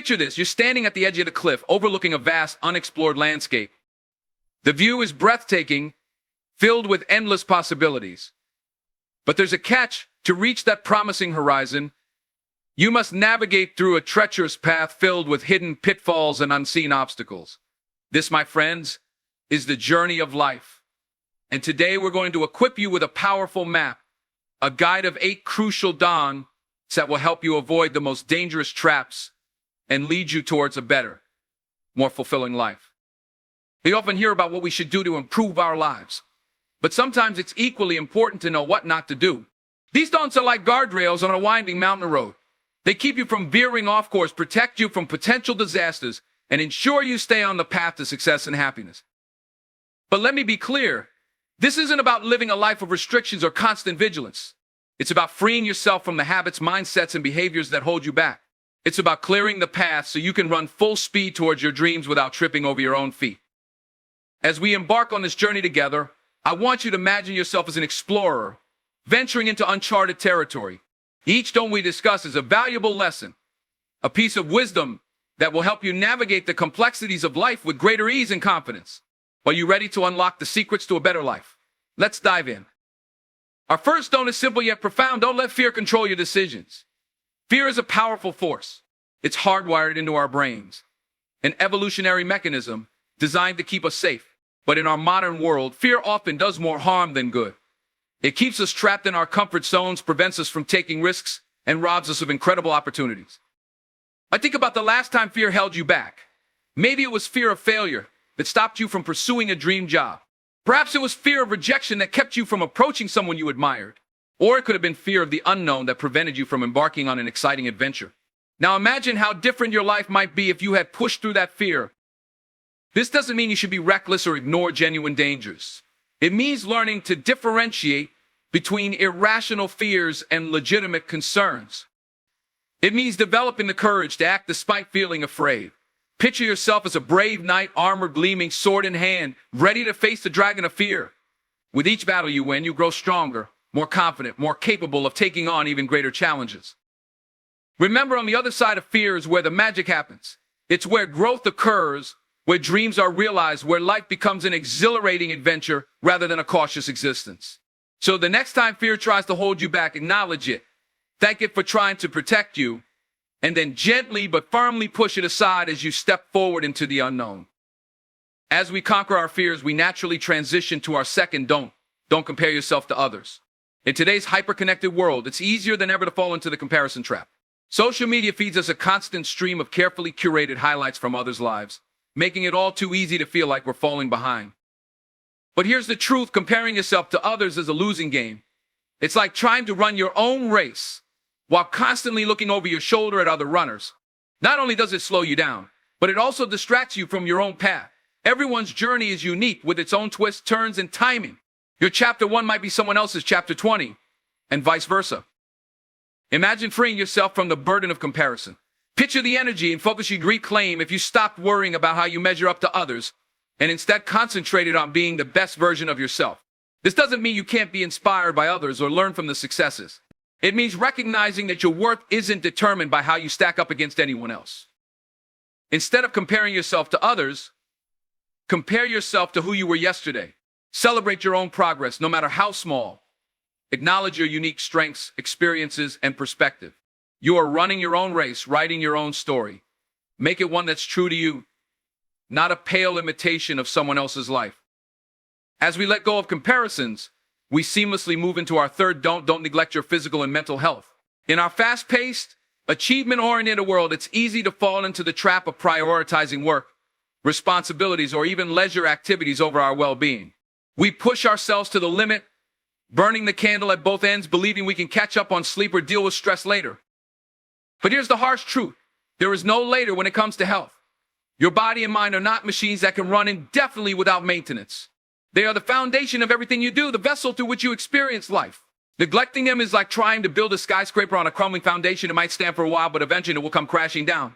Picture this, you're standing at the edge of the cliff, overlooking a vast, unexplored landscape. The view is breathtaking, filled with endless possibilities. But there's a catch. To reach that promising horizon, you must navigate through a treacherous path filled with hidden pitfalls and unseen obstacles. This, my friends, is the journey of life. And today we're going to equip you with a powerful map, a guide of 8 crucial dawns that will help you avoid the most dangerous traps and lead you towards a better, more fulfilling life. We often hear about what we should do to improve our lives, but sometimes it's equally important to know what not to do. These dawns are like guardrails on a winding mountain road. They keep you from veering off course, protect you from potential disasters, and ensure you stay on the path to success and happiness. But let me be clear, this isn't about living a life of restrictions or constant vigilance. It's about freeing yourself from the habits, mindsets, and behaviors that hold you back. It's about clearing the path so you can run full speed towards your dreams without tripping over your own feet. As we embark on this journey together, I want you to imagine yourself as an explorer, venturing into uncharted territory. Each dawn we discuss is a valuable lesson, a piece of wisdom that will help you navigate the complexities of life with greater ease and confidence. Are you ready to unlock the secrets to a better life? Let's dive in. Our first dawn is simple yet profound. Don't let fear control your decisions. Fear is a powerful force. It's hardwired into our brains, an evolutionary mechanism designed to keep us safe. But in our modern world, fear often does more harm than good. It keeps us trapped in our comfort zones, prevents us from taking risks, and robs us of incredible opportunities. I think about the last time fear held you back. Maybe it was fear of failure that stopped you from pursuing a dream job. Perhaps it was fear of rejection that kept you from approaching someone you admired. Or it could have been fear of the unknown that prevented you from embarking on an exciting adventure. Now imagine how different your life might be if you had pushed through that fear. This doesn't mean you should be reckless or ignore genuine dangers. It means learning to differentiate between irrational fears and legitimate concerns. It means developing the courage to act despite feeling afraid. Picture yourself as a brave knight, armor gleaming, sword in hand, ready to face the dragon of fear. With each battle you win, you grow stronger, more confident, more capable of taking on even greater challenges. Remember, on the other side of fear is where the magic happens. It's where growth occurs, where dreams are realized, where life becomes an exhilarating adventure rather than a cautious existence. So the next time fear tries to hold you back, acknowledge it. Thank it for trying to protect you, and then gently but firmly push it aside as you step forward into the unknown. As we conquer our fears, we naturally transition to our second don't. Don't compare yourself to others. In today's hyper-connected world, it's easier than ever to fall into the comparison trap. Social media feeds us a constant stream of carefully curated highlights from others' lives, making it all too easy to feel like we're falling behind. But here's the truth, comparing yourself to others is a losing game. It's like trying to run your own race while constantly looking over your shoulder at other runners. Not only does it slow you down, but it also distracts you from your own path. Everyone's journey is unique with its own twists, turns, and timing. Your chapter 1 might be someone else's chapter 20, and vice versa. Imagine freeing yourself from the burden of comparison. Picture the energy and focus you'd reclaim if you stopped worrying about how you measure up to others and instead concentrated on being the best version of yourself. This doesn't mean you can't be inspired by others or learn from the successes. It means recognizing that your worth isn't determined by how you stack up against anyone else. Instead of comparing yourself to others, compare yourself to who you were yesterday. Celebrate your own progress, no matter how small. Acknowledge your unique strengths, experiences, and perspective. You are running your own race, writing your own story. Make it one that's true to you, not a pale imitation of someone else's life. As we let go of comparisons, we seamlessly move into our third don't neglect your physical and mental health. In our fast-paced, achievement-oriented world, it's easy to fall into the trap of prioritizing work, responsibilities, or even leisure activities over our well-being. We push ourselves to the limit, burning the candle at both ends, believing we can catch up on sleep or deal with stress later. But here's the harsh truth. There is no later when it comes to health. Your body and mind are not machines that can run indefinitely without maintenance. They are the foundation of everything you do, the vessel through which you experience life. Neglecting them is like trying to build a skyscraper on a crumbling foundation. It might stand for a while, but eventually it will come crashing down.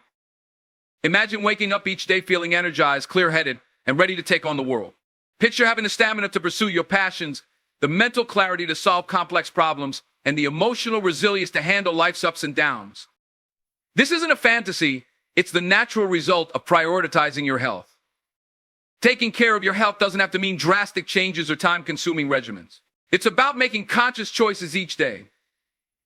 Imagine waking up each day feeling energized, clear-headed, and ready to take on the world. Picture having the stamina to pursue your passions, the mental clarity to solve complex problems, and the emotional resilience to handle life's ups and downs. This isn't a fantasy, It's the natural result of prioritizing your health. Taking care of your health doesn't have to mean drastic changes or time-consuming regimens. It's about making conscious choices each day.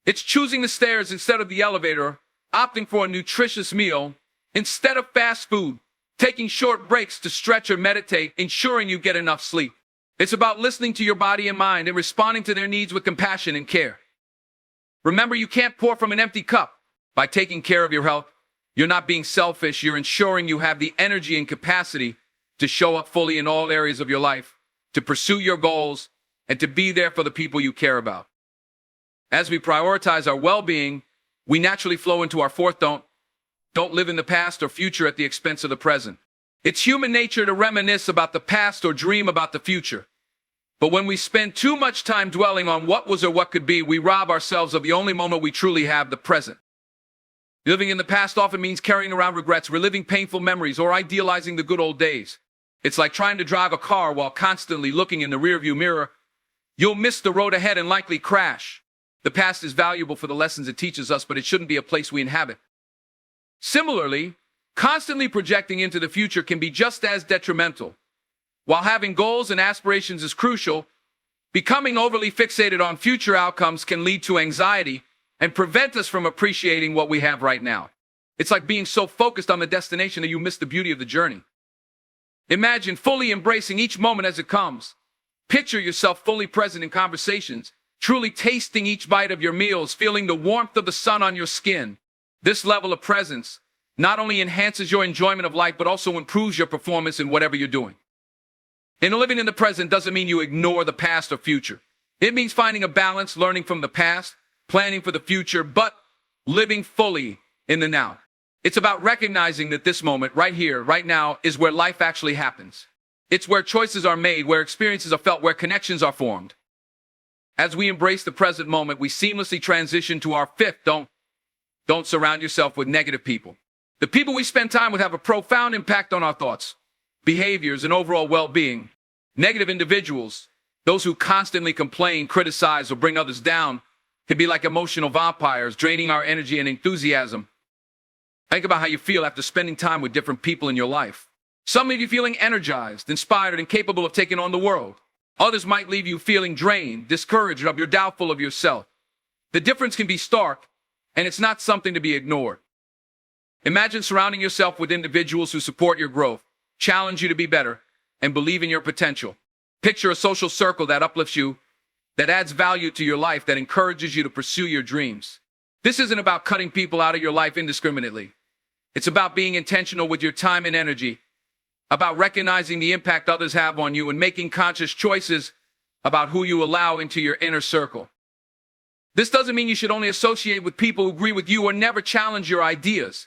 It's choosing the stairs instead of the elevator, opting for a nutritious meal instead of fast food, taking short breaks to stretch or meditate, ensuring you get enough sleep. It's about listening to your body and mind and responding to their needs with compassion and care. Remember, you can't pour from an empty cup. By taking care of your health, you're not being selfish, you're ensuring you have the energy and capacity to show up fully in all areas of your life, to pursue your goals, and to be there for the people you care about. As we prioritize our well-being, we naturally flow into our fourth don't live in the past or future at the expense of the present. It's human nature to reminisce about the past or dream about the future. But when we spend too much time dwelling on what was or what could be, we rob ourselves of the only moment we truly have, the present. Living in the past often means carrying around regrets, reliving painful memories, or idealizing the good old days. It's like trying to drive a car while constantly looking in the rearview mirror. You'll miss the road ahead and likely crash. The past is valuable for the lessons it teaches us, but it shouldn't be a place we inhabit. Similarly, constantly projecting into the future can be just as detrimental. While having goals and aspirations is crucial, becoming overly fixated on future outcomes can lead to anxiety and prevent us from appreciating what we have right now. It's like being so focused on the destination that you miss the beauty of the journey. Imagine fully embracing each moment as it comes. Picture yourself fully present in conversations, truly tasting each bite of your meals, feeling the warmth of the sun on your skin. This level of presence not only enhances your enjoyment of life, but also improves your performance in whatever you're doing. And living in the present doesn't mean you ignore the past or future. It means finding a balance, learning from the past, planning for the future, but living fully in the now. It's about recognizing that this moment, right here, right now, is where life actually happens. It's where choices are made, where experiences are felt, where connections are formed. As we embrace the present moment, we seamlessly transition to our fifth don't. Don't surround yourself with negative people. The people we spend time with have a profound impact on our thoughts, behaviors, and overall well-being. Negative individuals, those who constantly complain, criticize, or bring others down, can be like emotional vampires, draining our energy and enthusiasm. Think about how you feel after spending time with different people in your life. Some leave you feeling energized, inspired, and capable of taking on the world. Others might leave you feeling drained, discouraged, or you're doubtful of yourself. The difference can be stark, and it's not something to be ignored. Imagine surrounding yourself with individuals who support your growth, challenge you to be better, and believe in your potential. Picture a social circle that uplifts you, that adds value to your life, that encourages you to pursue your dreams. This isn't about cutting people out of your life indiscriminately. It's about being intentional with your time and energy, about recognizing the impact others have on you and making conscious choices about who you allow into your inner circle. This doesn't mean you should only associate with people who agree with you or never challenge your ideas.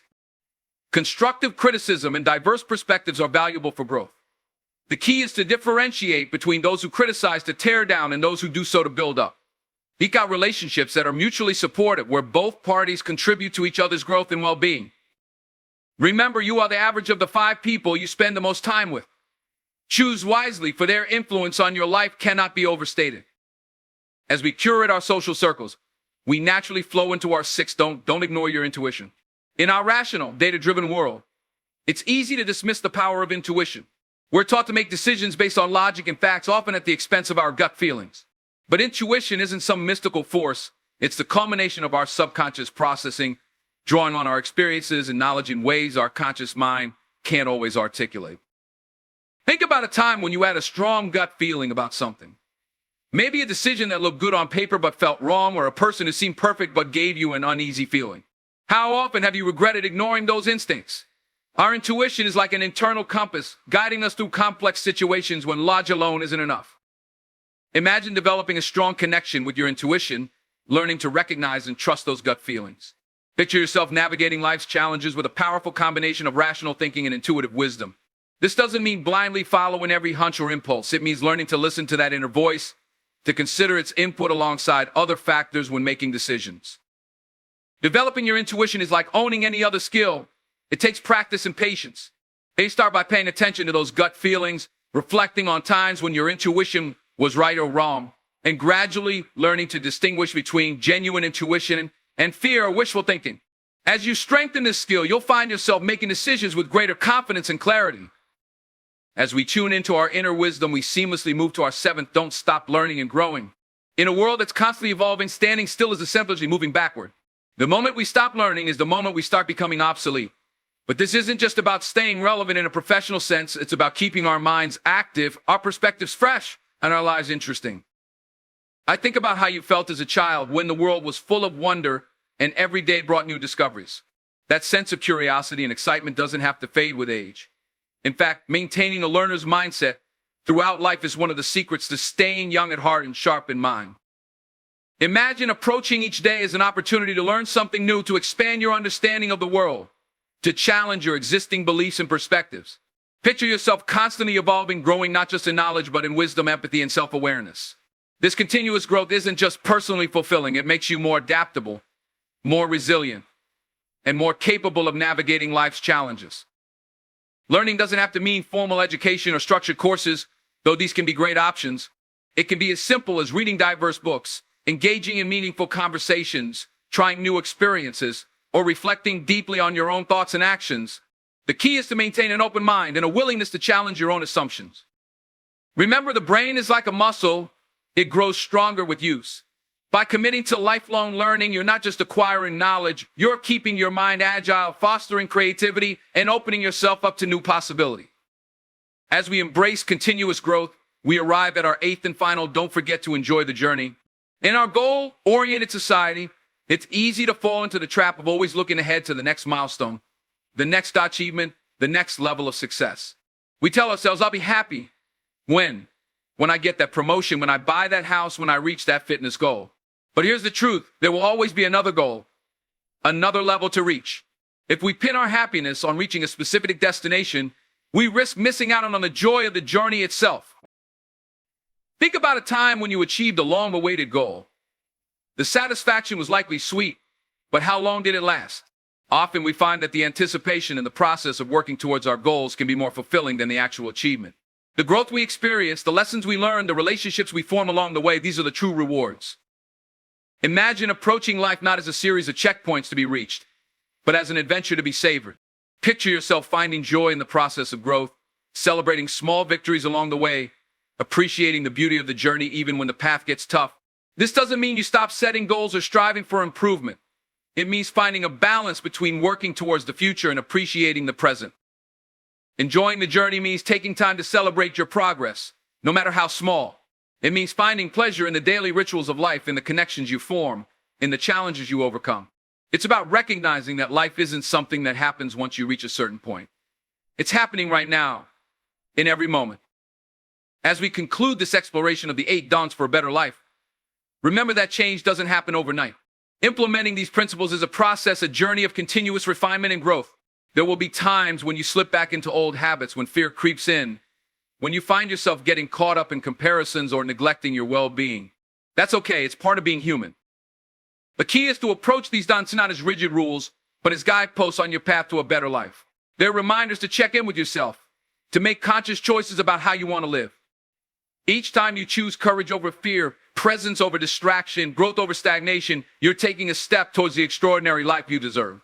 Constructive criticism and diverse perspectives are valuable for growth. The key is to differentiate between those who criticize to tear down and those who do so to build up. Seek out relationships that are mutually supportive, where both parties contribute to each other's growth and well-being. Remember, you are the average of the 5 people you spend the most time with. Choose wisely, for their influence on your life cannot be overstated. As we curate our social circles, we naturally flow into our sixth don't ignore your intuition. In our rational, data-driven world, it's easy to dismiss the power of intuition. We're taught to make decisions based on logic and facts, often at the expense of our gut feelings. But intuition isn't some mystical force. It's the culmination of our subconscious processing, drawing on our experiences and knowledge in ways our conscious mind can't always articulate. Think about a time when you had a strong gut feeling about something. Maybe a decision that looked good on paper but felt wrong, or a person who seemed perfect but gave you an uneasy feeling. How often have you regretted ignoring those instincts? Our intuition is like an internal compass, guiding us through complex situations when logic alone isn't enough. Imagine developing a strong connection with your intuition, learning to recognize and trust those gut feelings. Picture yourself navigating life's challenges with a powerful combination of rational thinking and intuitive wisdom. This doesn't mean blindly following every hunch or impulse. It means learning to listen to that inner voice, to consider its input alongside other factors when making decisions. Developing your intuition is like owning any other skill. It takes practice and patience. You start by paying attention to those gut feelings, reflecting on times when your intuition was right or wrong, and gradually learning to distinguish between genuine intuition and fear or wishful thinking. As you strengthen this skill, you'll find yourself making decisions with greater confidence and clarity. As we tune into our inner wisdom, we seamlessly move to our seventh don't stop learning and growing. In a world that's constantly evolving, standing still is essentially moving backward. The moment we stop learning is the moment we start becoming obsolete. But this isn't just about staying relevant in a professional sense. It's about keeping our minds active, our perspectives fresh, and our lives interesting. I think about how you felt as a child when the world was full of wonder and every day brought new discoveries. That sense of curiosity and excitement doesn't have to fade with age. In fact, maintaining a learner's mindset throughout life is one of the secrets to staying young at heart and sharp in mind. Imagine approaching each day as an opportunity to learn something new, to expand your understanding of the world, to challenge your existing beliefs and perspectives. Picture yourself constantly evolving, growing not just in knowledge, but in wisdom, empathy, and self-awareness. This continuous growth isn't just personally fulfilling. It makes you more adaptable, more resilient, and more capable of navigating life's challenges. Learning doesn't have to mean formal education or structured courses, though these can be great options. It can be as simple as reading diverse books, engaging in meaningful conversations, trying new experiences, or reflecting deeply on your own thoughts and actions. The key is to maintain an open mind and a willingness to challenge your own assumptions. Remember, the brain is like a muscle. It grows stronger with use. By committing to lifelong learning, you're not just acquiring knowledge, you're keeping your mind agile, fostering creativity, and opening yourself up to new possibility. As we embrace continuous growth, we arrive at our eighth and final don't forget to enjoy the journey. In our goal-oriented society, it's easy to fall into the trap of always looking ahead to the next milestone, the next achievement, the next level of success. We tell ourselves, I'll be happy when I get that promotion, when I buy that house, when I reach that fitness goal. But here's the truth. There will always be another goal, another level to reach. If we pin our happiness on reaching a specific destination, we risk missing out on the joy of the journey itself. Think about a time when you achieved a long-awaited goal. The satisfaction was likely sweet, but how long did it last? Often we find that the anticipation and the process of working towards our goals can be more fulfilling than the actual achievement. The growth we experience, the lessons we learn, the relationships we form along the way, these are the true rewards. Imagine approaching life not as a series of checkpoints to be reached, but as an adventure to be savored. Picture yourself finding joy in the process of growth, celebrating small victories along the way, appreciating the beauty of the journey even when the path gets tough. This doesn't mean you stop setting goals or striving for improvement. It means finding a balance between working towards the future and appreciating the present. Enjoying the journey means taking time to celebrate your progress, no matter how small. It means finding pleasure in the daily rituals of life, in the connections you form, in the challenges you overcome. It's about recognizing that life isn't something that happens once you reach a certain point. It's happening right now, in every moment. As we conclude this exploration of the 8 dawns for a better life, remember that change doesn't happen overnight. Implementing these principles is a process, a journey of continuous refinement and growth. There will be times when you slip back into old habits, when fear creeps in, when you find yourself getting caught up in comparisons or neglecting your well-being. That's okay, it's part of being human. The key is to approach these dawns not as rigid rules, but as guideposts on your path to a better life. They're reminders to check in with yourself, to make conscious choices about how you want to live. Each time you choose courage over fear, presence over distraction, growth over stagnation, you're taking a step towards the extraordinary life you deserve.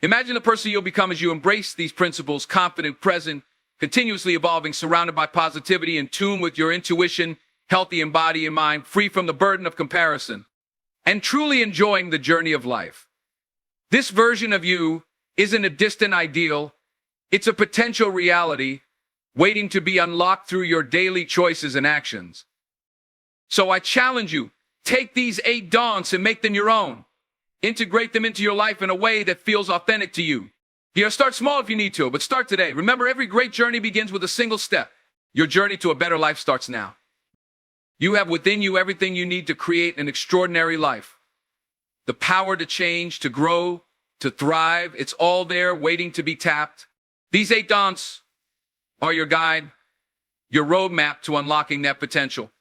Imagine the person you'll become as you embrace these principles, confident, present, continuously evolving, surrounded by positivity, in tune with your intuition, healthy in body and mind, free from the burden of comparison, and truly enjoying the journey of life. This version of you isn't a distant ideal. It's a potential reality waiting to be unlocked through your daily choices and actions. So I challenge you, take these 8 dawns and make them your own. Integrate them into your life in a way that feels authentic to you. Start small if you need to, but start today. Remember, every great journey begins with a single step. Your journey to a better life starts now. You have within you everything you need to create an extraordinary life. The power to change, to grow, to thrive, it's all there waiting to be tapped. These 8 dawns are your guide, your roadmap to unlocking that potential.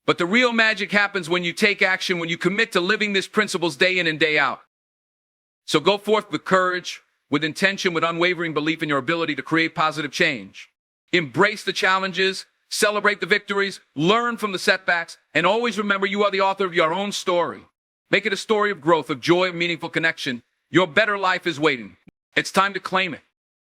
But the real magic happens when you take action, when you commit to living these principles day in and day out. So go forth with courage, with intention, with unwavering belief in your ability to create positive change. Embrace the challenges, celebrate the victories, learn from the setbacks, and always remember you are the author of your own story. Make it a story of growth, of joy, of meaningful connection. Your better life is waiting. It's time to claim it.